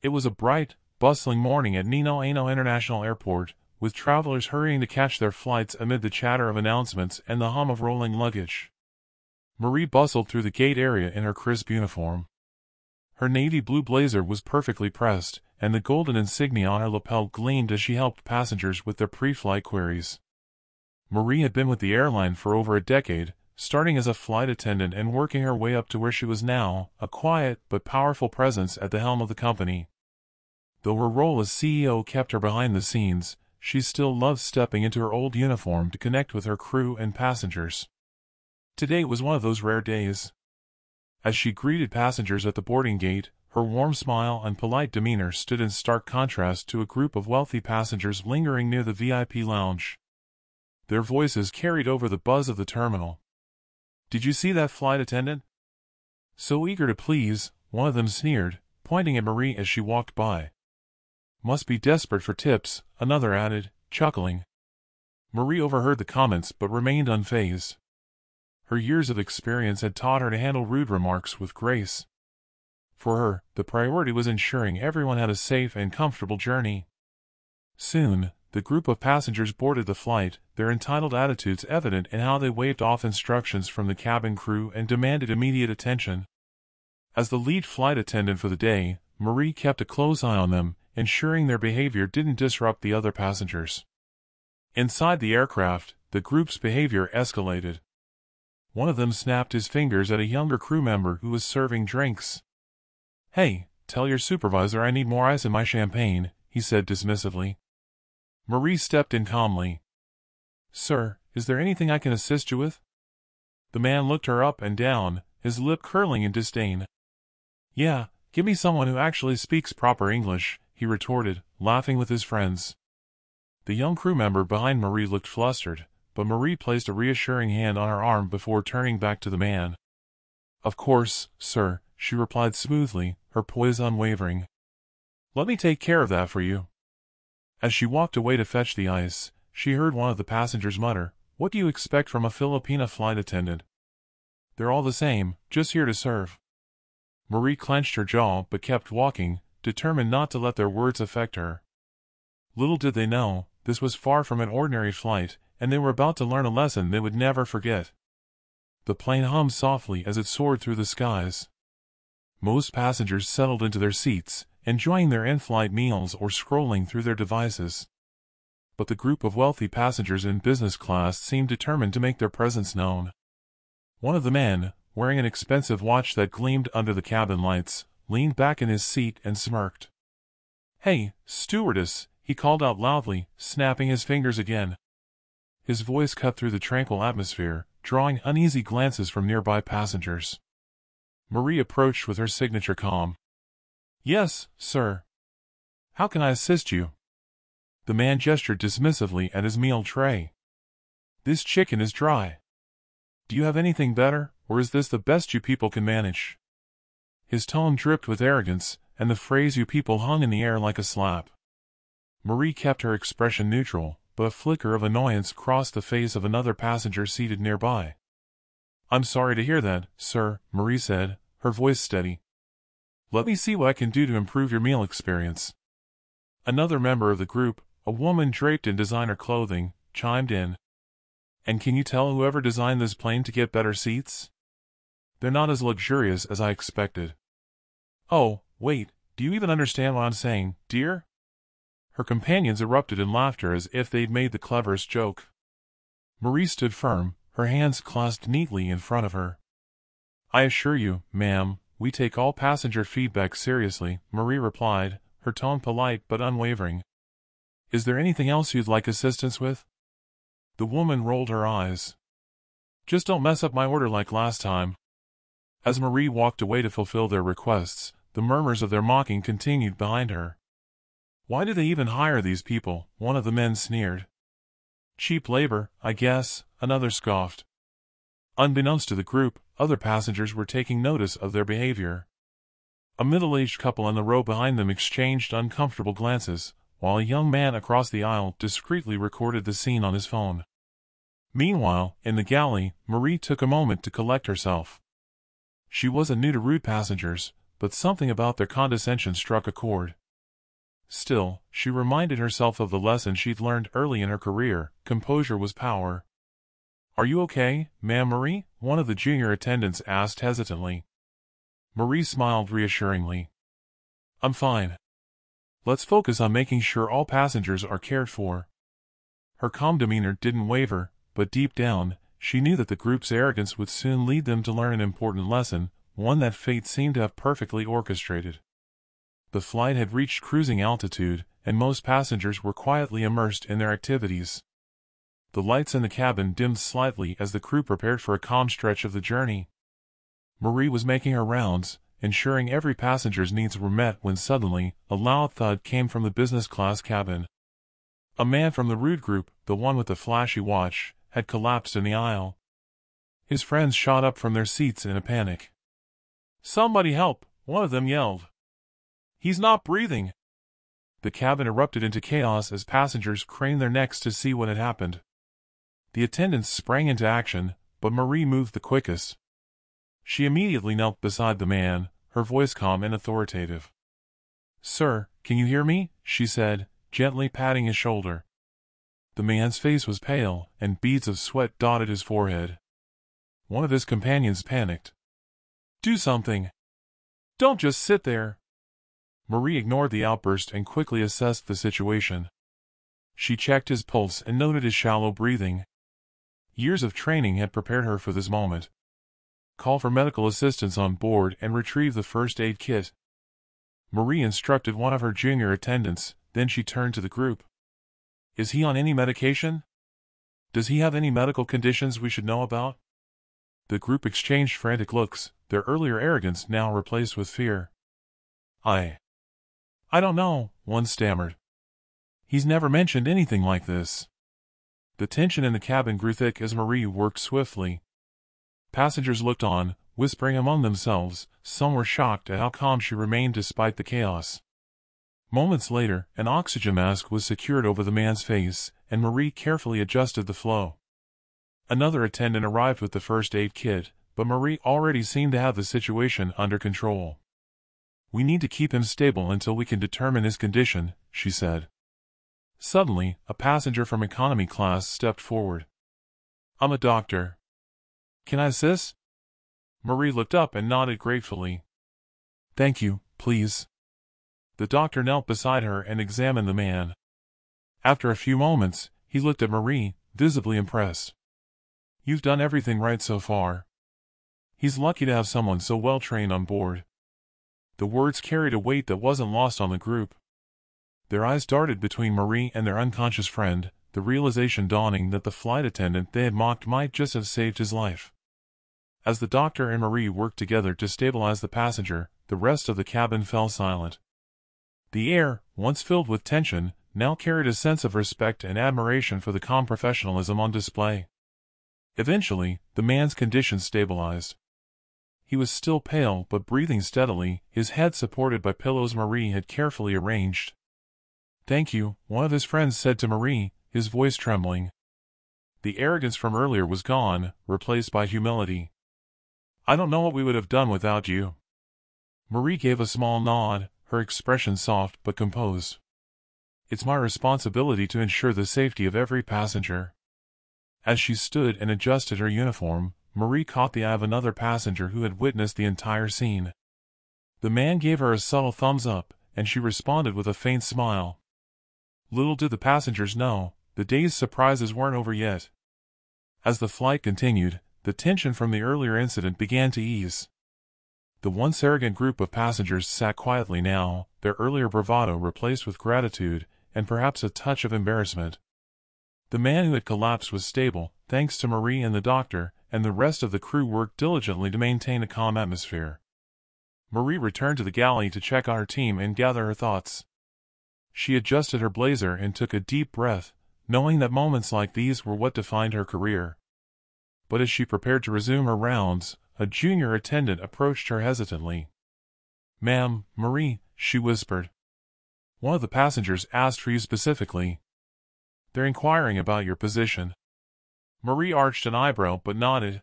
It was a bright, bustling morning at Nino Ano International Airport, with travelers hurrying to catch their flights amid the chatter of announcements and the hum of rolling luggage. Marie bustled through the gate area in her crisp uniform. Her navy blue blazer was perfectly pressed, and the golden insignia on her lapel gleamed as she helped passengers with their pre-flight queries. Marie had been with the airline for over a decade, starting as a flight attendant and working her way up to where she was now, a quiet but powerful presence at the helm of the company. Though her role as CEO kept her behind the scenes, she still loved stepping into her old uniform to connect with her crew and passengers. Today was one of those rare days. As she greeted passengers at the boarding gate, her warm smile and polite demeanor stood in stark contrast to a group of wealthy passengers lingering near the VIP lounge. Their voices carried over the buzz of the terminal. "Did you see that flight attendant?" "So eager to please," one of them sneered, pointing at Marie as she walked by. "Must be desperate for tips," another added, chuckling. Marie overheard the comments but remained unfazed. Her years of experience had taught her to handle rude remarks with grace. For her, the priority was ensuring everyone had a safe and comfortable journey. Soon, the group of passengers boarded the flight, their entitled attitudes evident in how they waved off instructions from the cabin crew and demanded immediate attention. As the lead flight attendant for the day, Marie kept a close eye on them, ensuring their behavior didn't disrupt the other passengers. Inside the aircraft, the group's behavior escalated. One of them snapped his fingers at a younger crew member who was serving drinks. "Hey, tell your supervisor I need more ice in my champagne," he said dismissively. Marie stepped in calmly. "Sir, is there anything I can assist you with?" The man looked her up and down, his lip curling in disdain. "Yeah, give me someone who actually speaks proper English," he retorted, laughing with his friends. The young crew member behind Marie looked flustered, but Marie placed a reassuring hand on her arm before turning back to the man. "Of course, sir," she replied smoothly, her poise unwavering. "Let me take care of that for you." As she walked away to fetch the ice, she heard one of the passengers mutter, "What do you expect from a Filipina flight attendant? They're all the same, just here to serve." Marie clenched her jaw but kept walking, determined not to let their words affect her. Little did they know, this was far from an ordinary flight, and they were about to learn a lesson they would never forget. The plane hummed softly as it soared through the skies. Most passengers settled into their seats, enjoying their in-flight meals or scrolling through their devices. But the group of wealthy passengers in business class seemed determined to make their presence known. One of the men, wearing an expensive watch that gleamed under the cabin lights, leaned back in his seat and smirked. "Hey, stewardess," he called out loudly, snapping his fingers again. His voice cut through the tranquil atmosphere, drawing uneasy glances from nearby passengers. Marie approached with her signature calm. "Yes, sir. How can I assist you?" The man gestured dismissively at his meal tray. "This chicken is dry. Do you have anything better, or is this the best you people can manage?" His tone dripped with arrogance, and the phrase "you people" hung in the air like a slap. Marie kept her expression neutral, but a flicker of annoyance crossed the face of another passenger seated nearby. "I'm sorry to hear that, sir," Marie said, her voice steady. "Let me see what I can do to improve your meal experience." Another member of the group, a woman draped in designer clothing, chimed in. "And can you tell whoever designed this plane to get better seats? They're not as luxurious as I expected." "Oh, wait, do you even understand what I'm saying, dear?" Her companions erupted in laughter as if they'd made the cleverest joke. Marie stood firm, her hands clasped neatly in front of her. "I assure you, ma'am, we take all passenger feedback seriously," Marie replied, her tone polite but unwavering. "Is there anything else you'd like assistance with?" The woman rolled her eyes. "Just don't mess up my order like last time." As Marie walked away to fulfill their requests, the murmurs of their mocking continued behind her. "Why do they even hire these people?" one of the men sneered. "Cheap labor, I guess," another scoffed. Unbeknownst to the group, other passengers were taking notice of their behavior. A middle-aged couple in the row behind them exchanged uncomfortable glances, while a young man across the aisle discreetly recorded the scene on his phone. Meanwhile, in the galley, Marie took a moment to collect herself. She wasn't new to rude passengers, but something about their condescension struck a chord. Still, she reminded herself of the lesson she'd learned early in her career: composure was power. "Are you okay, Ma'am Marie?" one of the junior attendants asked hesitantly. Marie smiled reassuringly. "I'm fine. Let's focus on making sure all passengers are cared for." Her calm demeanor didn't waver, but deep down, she knew that the group's arrogance would soon lead them to learn an important lesson, one that fate seemed to have perfectly orchestrated. The flight had reached cruising altitude, and most passengers were quietly immersed in their activities. The lights in the cabin dimmed slightly as the crew prepared for a calm stretch of the journey. Marie was making her rounds, ensuring every passenger's needs were met when suddenly, a loud thud came from the business class cabin. A man from the rude group, the one with the flashy watch, had collapsed in the aisle. His friends shot up from their seats in a panic. "Somebody help!" one of them yelled. "He's not breathing!" The cabin erupted into chaos as passengers craned their necks to see what had happened. The attendants sprang into action, but Marie moved the quickest. She immediately knelt beside the man, her voice calm and authoritative. "Sir, can you hear me?" she said, gently patting his shoulder. The man's face was pale, and beads of sweat dotted his forehead. One of his companions panicked. "Do something! Don't just sit there!" Marie ignored the outburst and quickly assessed the situation. She checked his pulse and noted his shallow breathing. Years of training had prepared her for this moment. "Call for medical assistance on board and retrieve the first aid kit." Marie instructed one of her junior attendants, then she turned to the group. "Is he on any medication? Does he have any medical conditions we should know about?" The group exchanged frantic looks, their earlier arrogance now replaced with fear. I don't know," one stammered. "He's never mentioned anything like this." The tension in the cabin grew thick as Marie worked swiftly. Passengers looked on, whispering among themselves. Some were shocked at how calm she remained despite the chaos. Moments later, an oxygen mask was secured over the man's face, and Marie carefully adjusted the flow. Another attendant arrived with the first aid kit, but Marie already seemed to have the situation under control. "We need to keep him stable until we can determine his condition," she said. Suddenly, a passenger from economy class stepped forward. "I'm a doctor. Can I assist?" Marie looked up and nodded gratefully. "Thank you, please." The doctor knelt beside her and examined the man. After a few moments, he looked at Marie, visibly impressed. "You've done everything right so far. He's lucky to have someone so well trained on board." The words carried a weight that wasn't lost on the group. Their eyes darted between Marie and their unconscious friend, the realization dawning that the flight attendant they had mocked might just have saved his life. As the doctor and Marie worked together to stabilize the passenger, the rest of the cabin fell silent. The air, once filled with tension, now carried a sense of respect and admiration for the calm professionalism on display. Eventually, the man's condition stabilized. He was still pale but breathing steadily, his head supported by pillows Marie had carefully arranged. "Thank you," one of his friends said to Marie, his voice trembling. The arrogance from earlier was gone, replaced by humility. "I don't know what we would have done without you." Marie gave a small nod, her expression soft but composed. "It's my responsibility to ensure the safety of every passenger." As she stood and adjusted her uniform, Marie caught the eye of another passenger who had witnessed the entire scene. The man gave her a subtle thumbs up, and she responded with a faint smile. Little did the passengers know, the day's surprises weren't over yet. As the flight continued, the tension from the earlier incident began to ease. The once arrogant group of passengers sat quietly now, their earlier bravado replaced with gratitude, and perhaps a touch of embarrassment. The man who had collapsed was stable, thanks to Marie and the doctor, and the rest of the crew worked diligently to maintain a calm atmosphere. Marie returned to the galley to check on her team and gather her thoughts. She adjusted her blazer and took a deep breath, knowing that moments like these were what defined her career. But as she prepared to resume her rounds, a junior attendant approached her hesitantly. "Ma'am, Marie," she whispered. "One of the passengers asked for you specifically. They're inquiring about your position." Marie arched an eyebrow but nodded.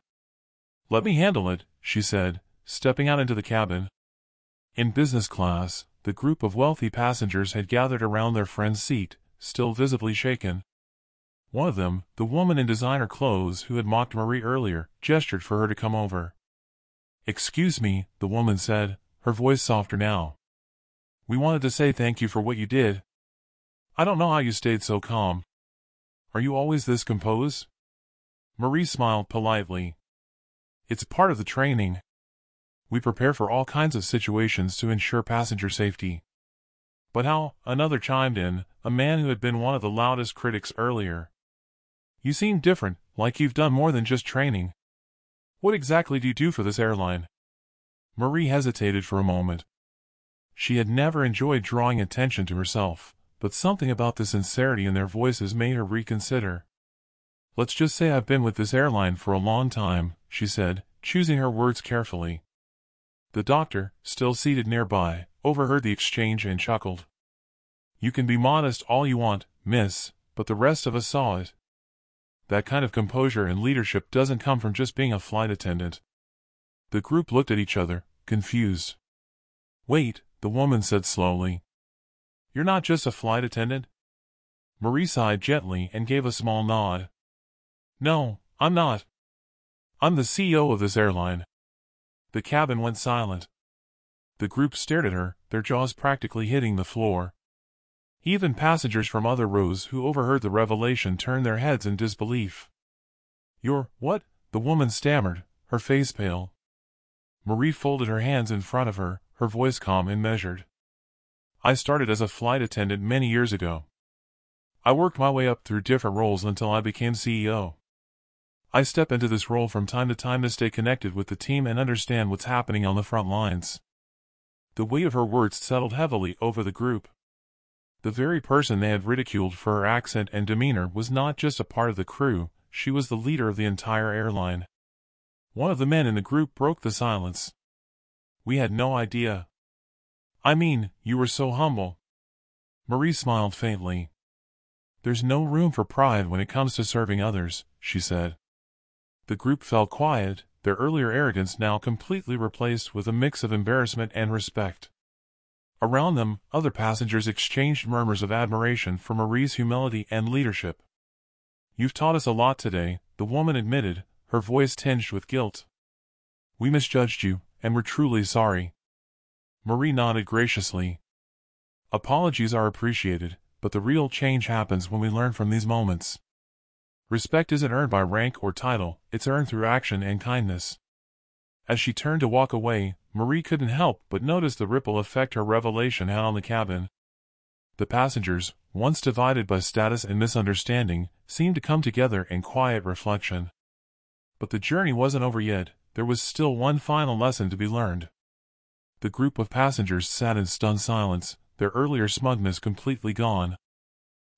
"Let me handle it," she said, stepping out into the cabin. In business class, the group of wealthy passengers had gathered around their friend's seat, still visibly shaken. One of them, the woman in designer clothes who had mocked Marie earlier, gestured for her to come over. "Excuse me," the woman said, her voice softer now. "We wanted to say thank you for what you did. I don't know how you stayed so calm. Are you always this composed?" Marie smiled politely. "It's part of the training. We prepare for all kinds of situations to ensure passenger safety." "But how?" another chimed in, a man who had been one of the loudest critics earlier. "You seem different, like you've done more than just training. What exactly do you do for this airline?" Marie hesitated for a moment. She had never enjoyed drawing attention to herself, but something about the sincerity in their voices made her reconsider. "Let's just say I've been with this airline for a long time," she said, choosing her words carefully. The doctor, still seated nearby, overheard the exchange and chuckled. "You can be modest all you want, miss, but the rest of us saw it. That kind of composure and leadership doesn't come from just being a flight attendant." The group looked at each other, confused. "Wait," the woman said slowly. "You're not just a flight attendant?" Marie sighed gently and gave a small nod. "No, I'm not. I'm the CEO of this airline." The cabin went silent. The group stared at her, their jaws practically hitting the floor. Even passengers from other rows who overheard the revelation turned their heads in disbelief. "You're what?" the woman stammered, her face pale. Marie folded her hands in front of her, her voice calm and measured. "I started as a flight attendant many years ago. I worked my way up through different roles until I became CEO. I step into this role from time to time to stay connected with the team and understand what's happening on the front lines." The weight of her words settled heavily over the group. The very person they had ridiculed for her accent and demeanor was not just a part of the crew, she was the leader of the entire airline. One of the men in the group broke the silence. "We had no idea. I mean, you were so humble." Marie smiled faintly. "There's no room for pride when it comes to serving others," she said. The group fell quiet, their earlier arrogance now completely replaced with a mix of embarrassment and respect. Around them, other passengers exchanged murmurs of admiration for Marie's humility and leadership. "You've taught us a lot today," the woman admitted, her voice tinged with guilt. "We misjudged you, and we're truly sorry." Marie nodded graciously. "Apologies are appreciated, but the real change happens when we learn from these moments. Respect isn't earned by rank or title, it's earned through action and kindness." As she turned to walk away, Marie couldn't help but notice the ripple effect her revelation had on the cabin. The passengers, once divided by status and misunderstanding, seemed to come together in quiet reflection. But the journey wasn't over yet, there was still one final lesson to be learned. The group of passengers sat in stunned silence, their earlier smugness completely gone.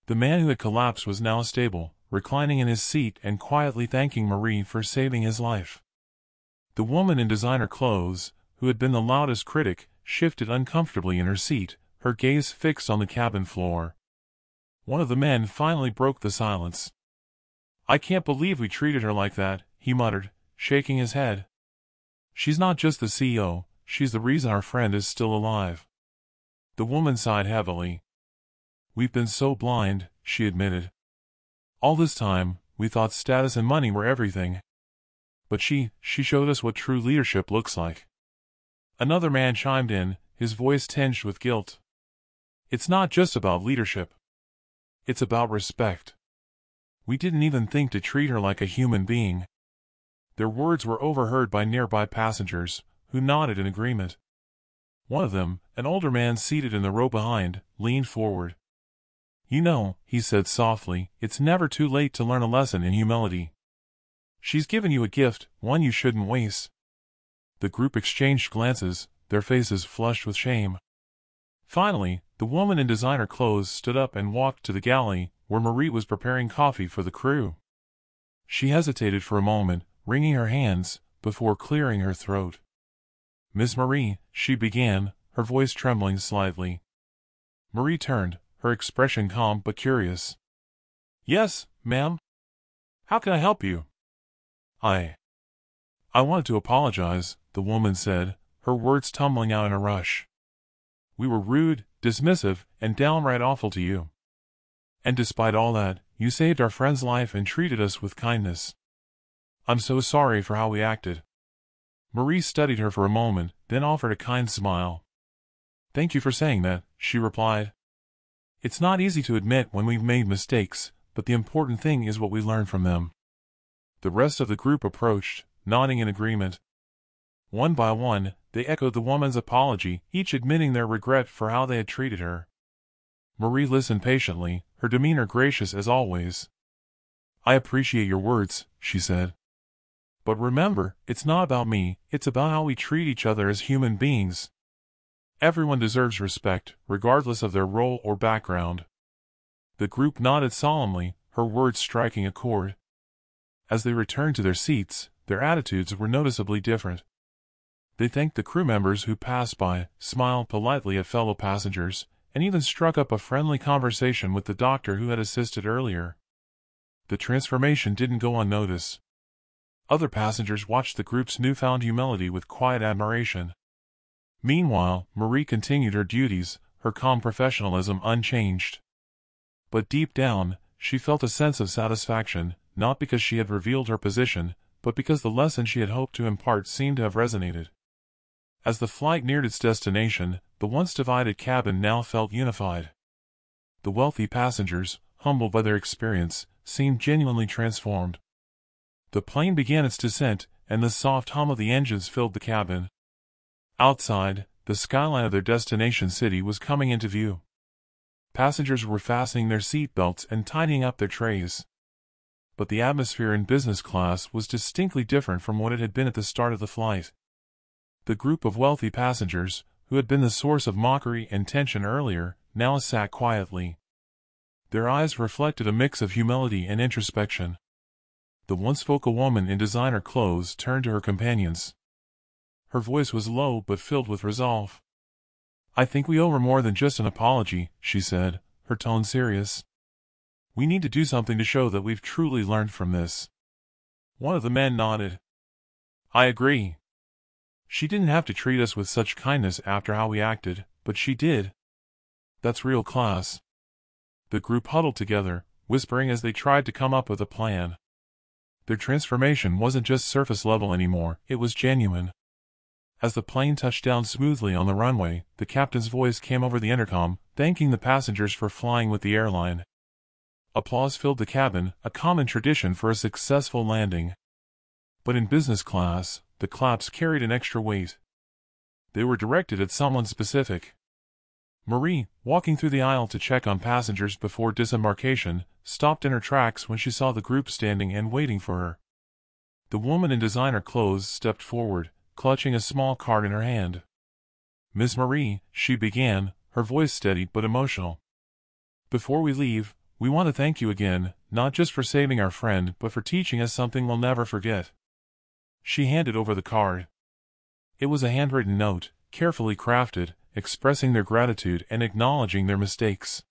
The man who had collapsed was now stable, reclining in his seat and quietly thanking Marie for saving his life. The woman in designer clothes, who had been the loudest critic, shifted uncomfortably in her seat, her gaze fixed on the cabin floor. One of the men finally broke the silence. "I can't believe we treated her like that," he muttered, shaking his head. "She's not just the CEO, she's the reason our friend is still alive." The woman sighed heavily. "We've been so blind," she admitted. "All this time, we thought status and money were everything. But she showed us what true leadership looks like." Another man chimed in, his voice tinged with guilt. "It's not just about leadership. It's about respect. We didn't even think to treat her like a human being." Their words were overheard by nearby passengers, who nodded in agreement. One of them, an older man seated in the row behind, leaned forward. "You know," he said softly, "it's never too late to learn a lesson in humility. She's given you a gift, one you shouldn't waste." The group exchanged glances, their faces flushed with shame. Finally, the woman in designer clothes stood up and walked to the galley, where Marie was preparing coffee for the crew. She hesitated for a moment, wringing her hands, before clearing her throat. "Miss Marie," she began, her voice trembling slightly. Marie turned, her expression calm but curious. "Yes, ma'am. How can I help you?" I wanted to apologize," the woman said, her words tumbling out in a rush. "We were rude, dismissive, and downright awful to you. And despite all that, you saved our friend's life and treated us with kindness. I'm so sorry for how we acted." Marie studied her for a moment, then offered a kind smile. "Thank you for saying that," she replied. "It's not easy to admit when we've made mistakes, but the important thing is what we learn from them." The rest of the group approached, nodding in agreement. One by one, they echoed the woman's apology, each admitting their regret for how they had treated her. Marie listened patiently, her demeanor gracious as always. "I appreciate your words," she said. "But remember, it's not about me, it's about how we treat each other as human beings. Everyone deserves respect, regardless of their role or background." The group nodded solemnly, her words striking a chord. As they returned to their seats, their attitudes were noticeably different. They thanked the crew members who passed by, smiled politely at fellow passengers, and even struck up a friendly conversation with the doctor who had assisted earlier. The transformation didn't go unnoticed. Other passengers watched the group's newfound humility with quiet admiration. Meanwhile, Marie continued her duties, her calm professionalism unchanged. But deep down, she felt a sense of satisfaction, not because she had revealed her position, but because the lesson she had hoped to impart seemed to have resonated. As the flight neared its destination, the once divided cabin now felt unified. The wealthy passengers, humbled by their experience, seemed genuinely transformed. The plane began its descent, and the soft hum of the engines filled the cabin. Outside, the skyline of their destination city was coming into view. Passengers were fastening their seat belts and tidying up their trays. But the atmosphere in business class was distinctly different from what it had been at the start of the flight. The group of wealthy passengers, who had been the source of mockery and tension earlier, now sat quietly. Their eyes reflected a mix of humility and introspection. The once vocal woman in designer clothes turned to her companions. Her voice was low but filled with resolve. "I think we owe her more than just an apology," she said, her tone serious. "We need to do something to show that we've truly learned from this." One of the men nodded. "I agree. She didn't have to treat us with such kindness after how we acted, but she did. That's real class." The group huddled together, whispering as they tried to come up with a plan. Their transformation wasn't just surface level anymore, it was genuine. As the plane touched down smoothly on the runway, the captain's voice came over the intercom, thanking the passengers for flying with the airline. Applause filled the cabin, a common tradition for a successful landing. But in business class, the claps carried an extra weight. They were directed at someone specific. Marie, walking through the aisle to check on passengers before disembarkation, stopped in her tracks when she saw the group standing and waiting for her. The woman in designer clothes stepped forward, clutching a small card in her hand. "Miss Marie," she began, her voice steady but emotional. "Before we leave, we want to thank you again, not just for saving our friend, but for teaching us something we'll never forget." She handed over the card. It was a handwritten note, carefully crafted, expressing their gratitude and acknowledging their mistakes.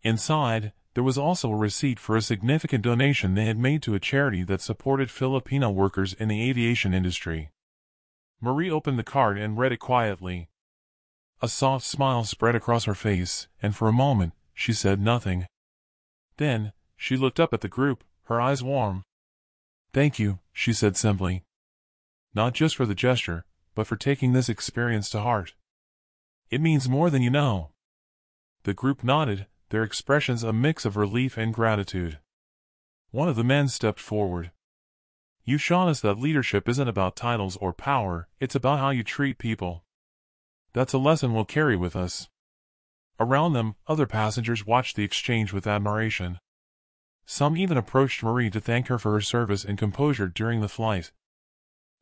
Inside, there was also a receipt for a significant donation they had made to a charity that supported Filipino workers in the aviation industry. Marie opened the card and read it quietly. A soft smile spread across her face, and for a moment, she said nothing. Then, she looked up at the group, her eyes warm. "Thank you," she said simply. "Not just for the gesture, but for taking this experience to heart. It means more than you know." The group nodded, their expressions a mix of relief and gratitude. One of the men stepped forward. "You've shown us that leadership isn't about titles or power, it's about how you treat people. That's a lesson we'll carry with us." Around them, other passengers watched the exchange with admiration. Some even approached Marie to thank her for her service and composure during the flight.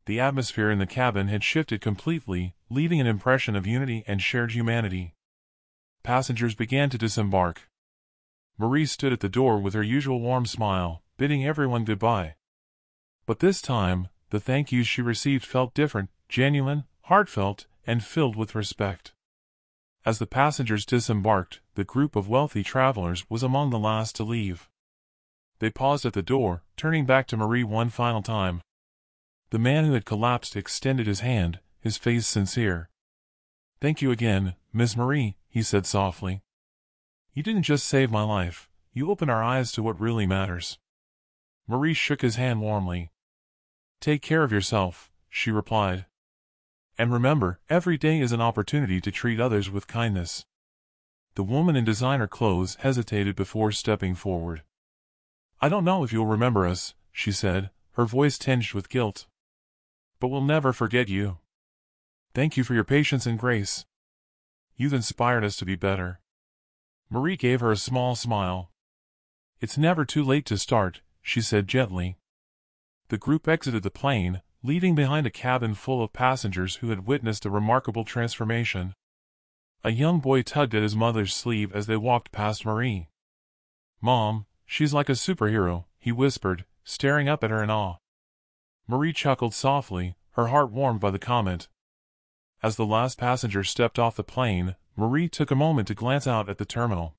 The atmosphere in the cabin had shifted completely, leaving an impression of unity and shared humanity. Passengers began to disembark. Marie stood at the door with her usual warm smile, bidding everyone goodbye. But this time, the thank yous she received felt different, genuine, heartfelt, and filled with respect. As the passengers disembarked, the group of wealthy travelers was among the last to leave. They paused at the door, turning back to Marie one final time. The man who had collapsed extended his hand, his face sincere. "Thank you again, Miss Marie," he said softly. "You didn't just save my life, you opened our eyes to what really matters." Marie shook his hand warmly. "Take care of yourself," she replied. "And remember, every day is an opportunity to treat others with kindness." The woman in designer clothes hesitated before stepping forward. "I don't know if you'll remember us," she said, her voice tinged with guilt. "But we'll never forget you. Thank you for your patience and grace. You've inspired us to be better." Marie gave her a small smile. "It's never too late to start," she said gently. The group exited the plane, leaving behind a cabin full of passengers who had witnessed a remarkable transformation. A young boy tugged at his mother's sleeve as they walked past Marie. "Mom, she's like a superhero," he whispered, staring up at her in awe. Marie chuckled softly, her heart warmed by the comment. As the last passenger stepped off the plane, Marie took a moment to glance out at the terminal.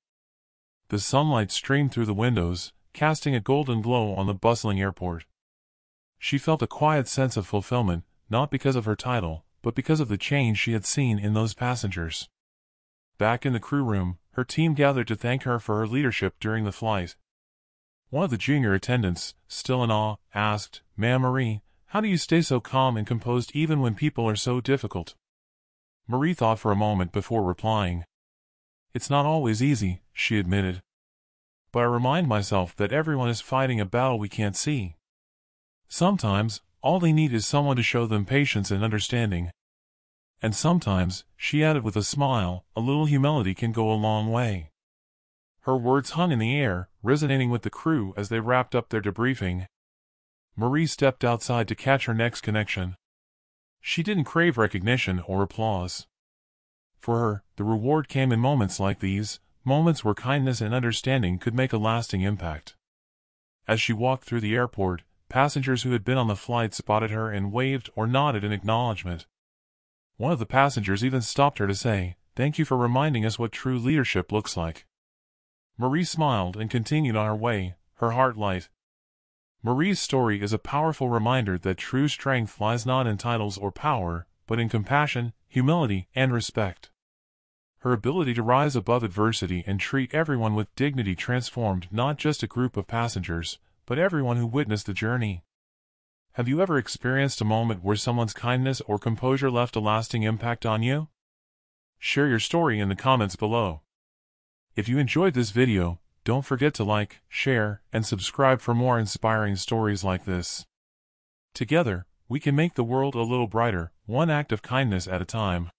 The sunlight streamed through the windows, casting a golden glow on the bustling airport. She felt a quiet sense of fulfillment, not because of her title, but because of the change she had seen in those passengers. Back in the crew room, her team gathered to thank her for her leadership during the flight. One of the junior attendants, still in awe, asked, "Ma'am Marie, how do you stay so calm and composed even when people are so difficult?" Marie thought for a moment before replying. "It's not always easy," she admitted. "But I remind myself that everyone is fighting a battle we can't see. Sometimes, all they need is someone to show them patience and understanding. And sometimes," she added with a smile, "a little humility can go a long way." Her words hung in the air, resonating with the crew as they wrapped up their debriefing. Marie stepped outside to catch her next connection. She didn't crave recognition or applause. For her, the reward came in moments like these, moments where kindness and understanding could make a lasting impact. As she walked through the airport, passengers who had been on the flight spotted her and waved or nodded in acknowledgement. One of the passengers even stopped her to say, "Thank you for reminding us what true leadership looks like." Marie smiled and continued on her way, her heart light. Marie's story is a powerful reminder that true strength lies not in titles or power, but in compassion, humility, and respect. Her ability to rise above adversity and treat everyone with dignity transformed not just a group of passengers, but everyone who witnessed the journey. Have you ever experienced a moment where someone's kindness or composure left a lasting impact on you? Share your story in the comments below. If you enjoyed this video, don't forget to like, share, and subscribe for more inspiring stories like this. Together, we can make the world a little brighter, one act of kindness at a time.